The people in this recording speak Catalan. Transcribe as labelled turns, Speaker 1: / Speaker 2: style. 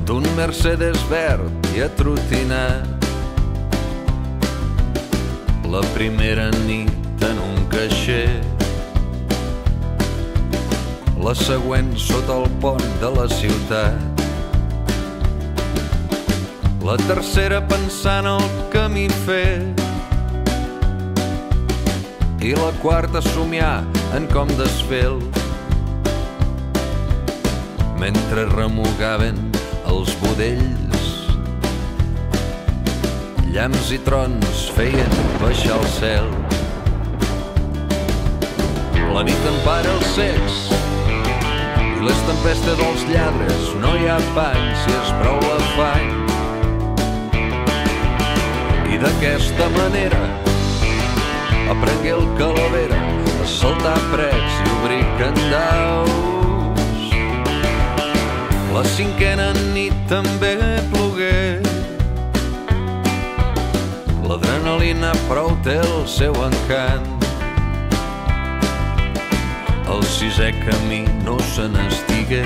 Speaker 1: d'un Mercedes verd i atrotinat. La primera nit en un caixer, la següent sota el pont de la ciutat, la tercera pensant el camí fet i la quarta somiar en com desfer-lo mentre remugaven els budells. Llamps i trons feien baixar el cel. La nit empara els cecs i les tempestes dels lladres. No hi ha pany si és prou l'afany. I d'aquesta manera aprengué el Calavera a saltar prets i obrir candaus. La cinquena nit també plogué. L'adrenalina prou té el seu encant. El sisè camí no se n'estigué.